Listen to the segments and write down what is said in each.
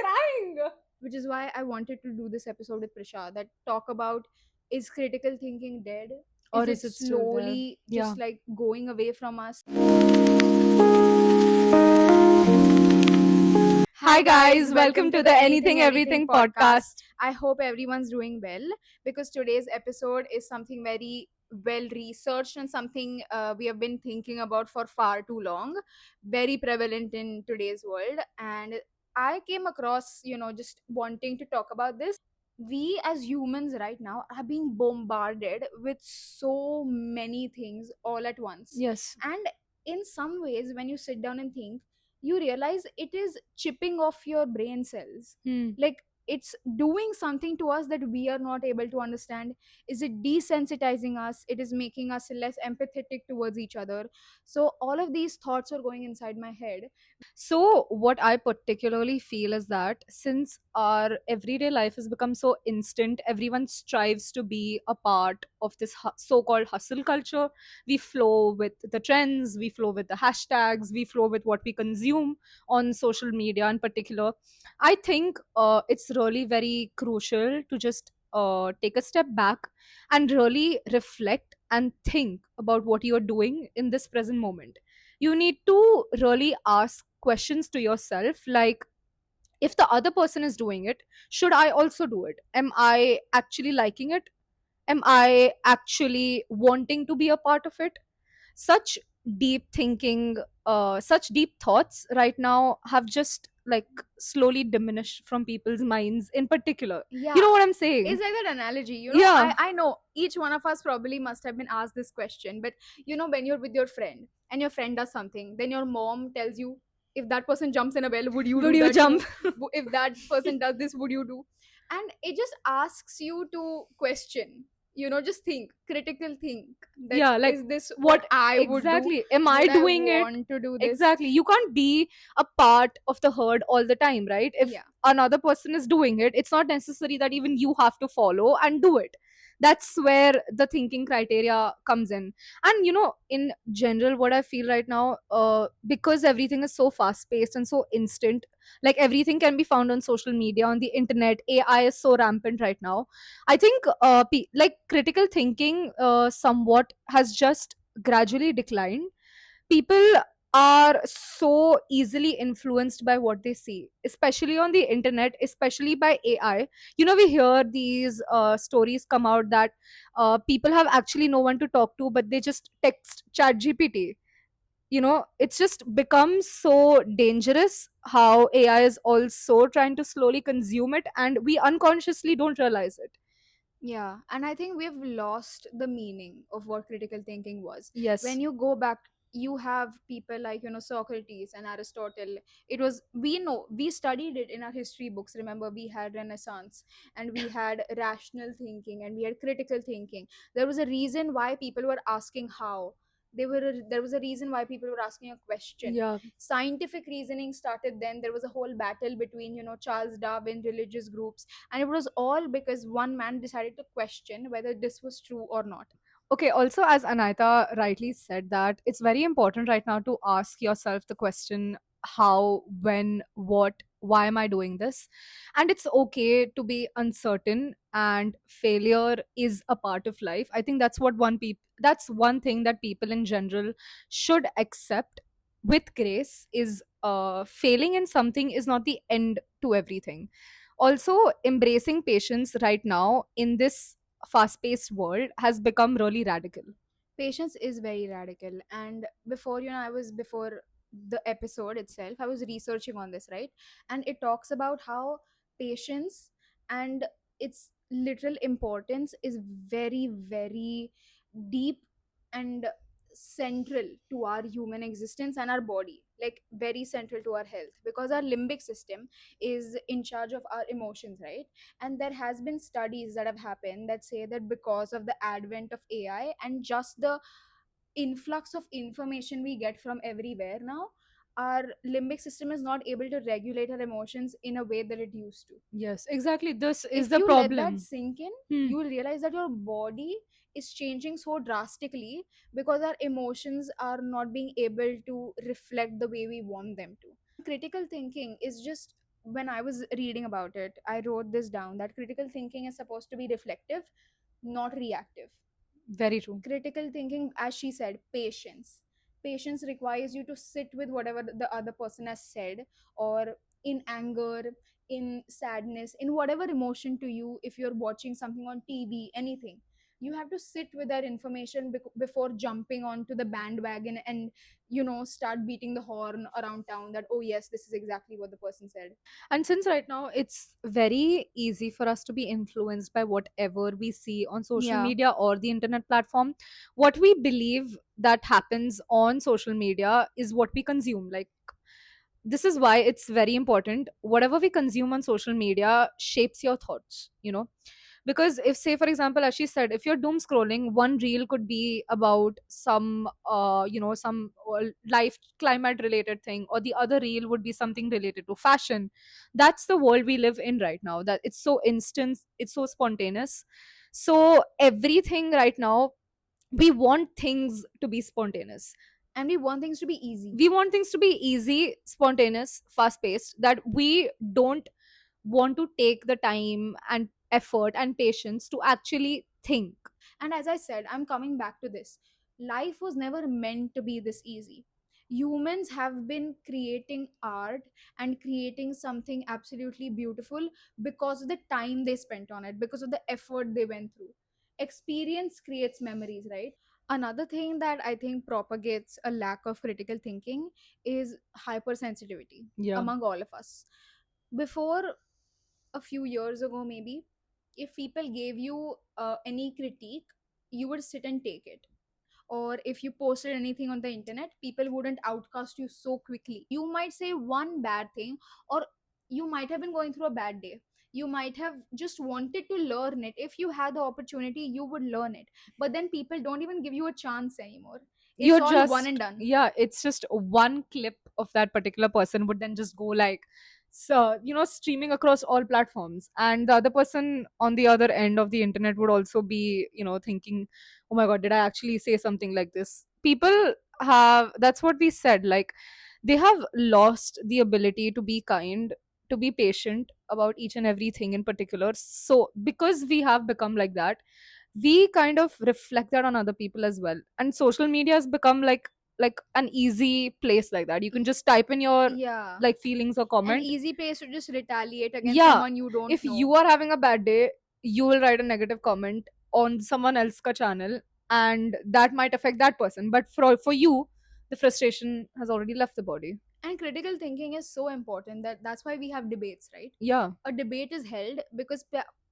crying. Which is why I wanted to do this episode with Prisha that talk about, is critical thinking dead? Or Is it is it still there? slowly Yeah. just like going away from us? Hi guys, welcome to the Anything Everything podcast. I hope everyone's doing well, because today's episode is something very well researched and something we have been thinking about for far too long, very prevalent in today's world. And I came across, just wanting to talk about this. We as humans right now are being bombarded with so many things all at once. Yes. And in some ways, when you sit down and think, you realize it is chipping off your brain cells. Hmm. Like, it's doing something to us that we are not able to understand. Is it desensitizing us? It is making us less empathetic towards each other. So all of these thoughts are going inside my head. So, what I particularly feel is that since our everyday life has become so instant, everyone strives to be a part of this so called hustle culture. We flow with the trends, we flow with the hashtags, we flow with what we consume on social media in particular. I think it's really very crucial to just take a step back and really reflect and think about what you're doing in this present moment. You need to really ask questions to yourself, like, if the other person is doing it, should I also do it? Am I actually liking it? Am I actually wanting to be a part of it? Such deep thinking, such deep thoughts right now have just like slowly diminished from people's minds in particular. You Yeah, know what I'm saying? it's like that analogy. Yeah. I know each one of us probably must have been asked this question, but when you're with your friend and your friend does something, then your mom tells you, if that person jumps in a well, would you Would do you that jump? too? If that person does this, would you do? And it just asks you to question, just think, critical think, that Yeah, like, is this what what I would do? exactly am I Would I doing it? want to do this? Exactly, you can't be a part of the herd all the time, right? If Yeah. another person is doing it, it's not necessary that even you have to follow and do it. That's where the thinking criteria comes in. And in general, what I feel right now, because everything is so fast paced and so instant, like everything can be found on social media, on the internet. AI is so rampant right now. I think like critical thinking somewhat has just gradually declined. People are so easily influenced by what they see, especially on the internet, especially by AI. We hear these stories come out that people have actually no one to talk to, but they just text chat gpt. It's just become so dangerous how AI is also trying to slowly consume it, and we unconsciously don't realize it. Yeah, and I think we've lost the meaning of what critical thinking was. Yes. When you go back, you have people like, Socrates and Aristotle. It was, we know, we studied it in our history books. Remember, we had Renaissance and we had rational thinking and we had critical thinking. There was a reason why people were asking how. There was a reason why people were asking a question. Yeah. Scientific reasoning started then. There was a whole battle between, Charles Darwin, religious groups, and it was all because one man decided to question whether this was true or not. Okay, also, as Anaita rightly said, that it's very important right now to ask yourself the question, how, when, what, why am I doing this? And it's okay to be uncertain, and failure is a part of life. I think that's one thing that people in general should accept with grace, is failing in something is not the end to everything. Also, embracing patience right now in this fast paced world has become really radical. Patience is very radical. And before, before the episode itself, I was researching on this, right? And it talks about how patience and its literal importance is very, very deep and central to our human existence and our body, like very central to our health, because our limbic system is in charge of our emotions, right? And there has been studies that have happened that say that because of the advent of AI and just the influx of information we get from everywhere now, our limbic system is not able to regulate our emotions in a way that it used to. Yes, exactly. This is If the you let that problem. sink in, Hmm. you will realize that your body is changing so drastically because our emotions are not being able to reflect the way we want them to. Critical thinking is just when I was reading about it, I wrote this down that critical thinking is supposed to be reflective, not reactive. Very true. Critical thinking, as she said, patience requires you to sit with whatever the other person has said, or in anger, in sadness, in whatever emotion to you. If you're watching something on TV, anything, you have to sit with that information before jumping onto the bandwagon and start beating the horn around town that, oh yes, this is exactly what the person said. And since right now it's very easy for us to be influenced by whatever we see on social Yeah. media or the internet platform, what we believe that happens on social media is what we consume. Like, this is why it's very important. Whatever we consume on social media shapes your thoughts, you know. Because if, say for example, as she said, if you're doom scrolling, one reel could be about some some life climate related thing, or the other reel would be something related to fashion. That's the world we live in right now, that it's so instant, it's so spontaneous. So everything right now, we want things to be spontaneous. And we want things to be easy. We want things to be easy, spontaneous, fast paced, that we don't want to take the time and effort and patience to actually think. And as I said, I'm coming back to this. Life was never meant to be this easy. Humans have been creating art and creating something absolutely beautiful because of the time they spent on it, because of the effort they went through. Experience creates memories, right? Another thing that I think propagates a lack of critical thinking is hypersensitivity Yeah. among all of us. Before a few years ago, maybe, if people gave you any critique, you would sit and take it. Or if you posted anything on the internet, people wouldn't outcast you so quickly. You might say one bad thing, or you might have been going through a bad day. You might have just wanted to learn it. If you had the opportunity, you would learn it. But then people don't even give you a chance anymore. It's You're all one and just, done. yeah, it's just one clip of that particular person would then just go like, so streaming across all platforms, and the other person on the other end of the internet would also be thinking, oh my god, did I actually say something like this? People have, that's what we said, like, they have lost the ability to be kind, to be patient about each and everything in particular. So because we have become like that, we kind of reflect that on other people as well, and social media has become like an easy place like that. You can Y- just type in your yeah. like feelings or An comment. easy place to just retaliate against Yeah, someone you don't if know. you are having a bad day, you will write a negative comment on someone else's channel, and that might affect that person, but for you, the frustration has already left the body. And critical thinking is so important that that's why we have debates, right? Yeah. A debate is held because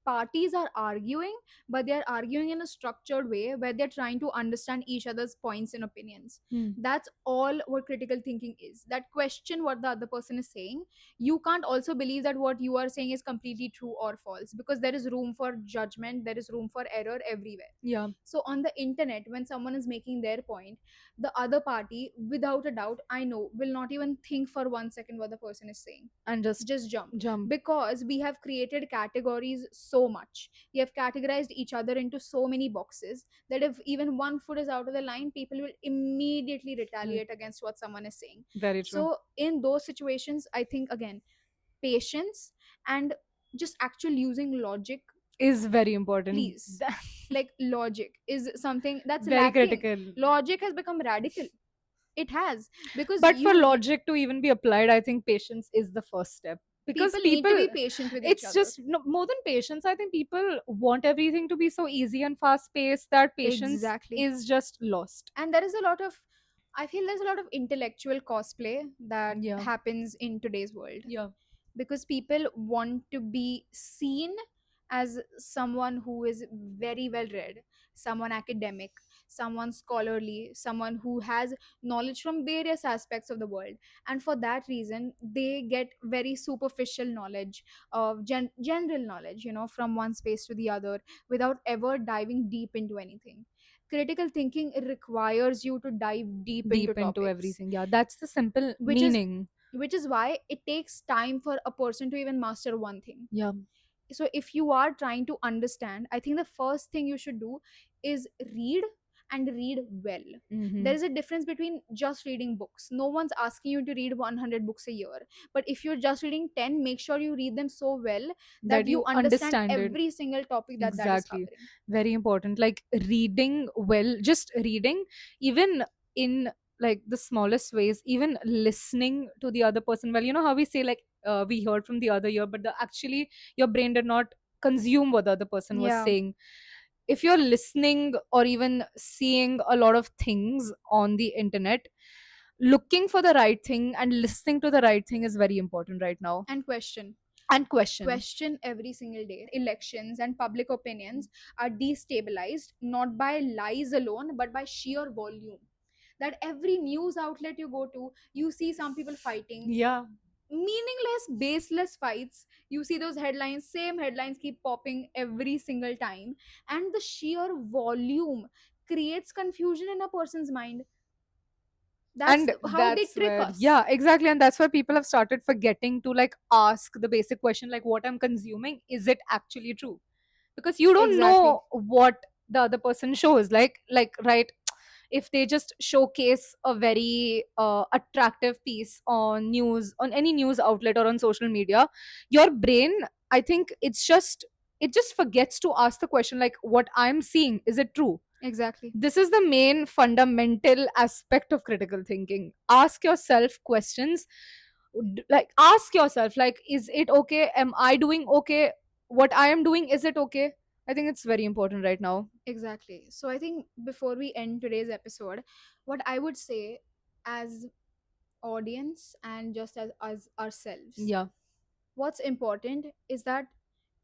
parties are arguing, but they are arguing in a structured way where they're trying to understand each other's points and opinions. Hmm. That's all what critical thinking is. That question what the other person is saying. You can't also believe that what you are saying is completely true or false, because there is room for judgment, there is room for error everywhere. Yeah. So on the internet, when someone is making their point, the other party, without a doubt, I know, will not even think for 1 second what the person is saying. And just Just jump. jump. Because we have created categories so much. We have categorized each other into so many boxes that if even one foot is out of the line, people will immediately Mm, retaliate against what someone is saying. very true. So in those situations, I think again, patience and just actual using logic, Is very important. please. Like logic is something that's Very lacking. critical. Logic has become radical. It has, because But for logic to even be applied, I think patience is the first step, because people need to people, be patient with each it's other. just no, more than patience. I think people want everything to be so easy and fast paced that patience Exactly. is just lost. And there is a lot of, I feel there's a lot of intellectual cosplay that Yeah. happens in today's world, Yeah. because people want to be seen as someone who is very well read, someone academic, someone scholarly, someone who has knowledge from various aspects of the world. And for that reason, they get very superficial knowledge of general knowledge, from one space to the other, without ever diving deep into anything. Critical thinking requires you to dive deep into Deep into topics, everything. Yeah, that's the simple which is meaning. which is why it takes time for a person to even master one thing. Yeah. So if you are trying to understand, I think the first thing you should do is read and read well. Mm-hmm. There is a difference between just reading books. No one's asking you to read 100 books a year, but if you're just reading 10, make sure you read them so well that That you you understand understand it. every single topic that is Exactly. covering. Very important. Like reading well, just reading, even in like the smallest ways, even listening to the other person. Well, you know how we say like we heard from the other ear, but actually your brain did not consume what the other person was Yeah, saying. If you're listening or even seeing a lot of things on the internet, looking for the right thing and listening to the right thing is very important right now. and question. And question. Question every single day. Elections and public opinions are destabilized not by lies alone, but by sheer volume. That every news outlet you go to, you see some people fighting Yeah. meaningless, baseless fights. You see those headlines, same headlines keep popping every single time, and the sheer volume creates confusion in a person's mind. That's And how they that's trick where, us. yeah, exactly, and that's where people have started forgetting to like ask the basic question, like what I'm consuming, is it actually true? Because you don't Exactly, know what the other person shows. Like right, if they just showcase a very attractive piece on news, on any news outlet or on social media, your brain, I think it just forgets to ask the question, like what I'm seeing, is it true? exactly, This is the main fundamental aspect of critical thinking. Ask yourself questions. Like ask yourself, like, is it okay? Am I doing okay? What I am doing, is it okay? I think it's very important right now. exactly. So I think before we end today's episode, what I would say, as audience and just as ourselves, Yeah. what's important is that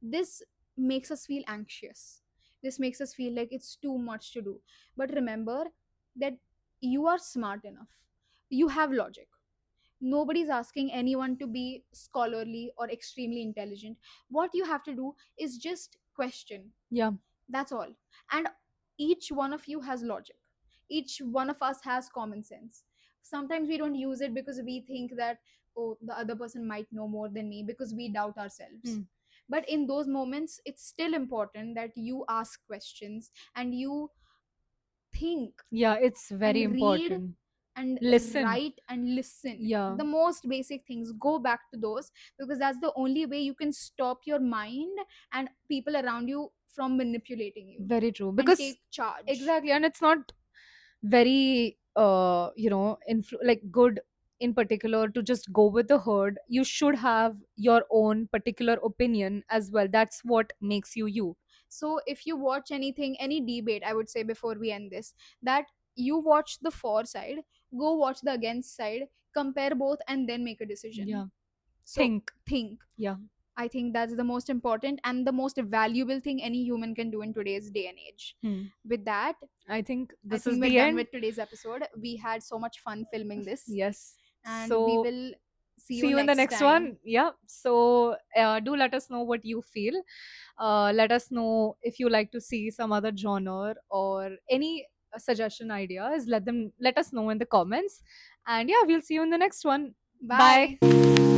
this makes us feel anxious. This makes us feel like it's too much to do. But remember that you are smart enough. You have logic. Nobody's asking anyone to be scholarly or extremely intelligent. What you have to do is just question. Yeah. That's all. And each one of you has logic. Each one of us has common sense. Sometimes we don't use it because we think that, oh, the other person might know more than me, because we doubt ourselves. Hmm. But in those moments, it's still important that you ask questions and you think Yeah, it's very and read important. and Listen. write and listen. Yeah. The most basic things, go back to those, because that's the only way you can stop your mind and people around you from manipulating you Very true. and Because take charge. exactly, and it's not very like good in particular to just go with the herd. You should have your own particular opinion as well. That's what makes you you. So if you watch anything, any debate, I would say before we end this, that you watch the for side, go watch the against side, compare both, and then make a decision. Yeah. So Think. think. Yeah. I think that's the most important and the most valuable thing any human can do in today's day and age. Hmm. With that, I think I this is think we're the done end. with today's episode. We had so much fun filming this, Yes. and we So will see see you you in the next next time. one. Yeah. So do let us know what you feel. Let us know if you like to see some other genre or any suggestion ideas. Let us know in the comments. And yeah, we'll see you in the next one. Bye. Bye.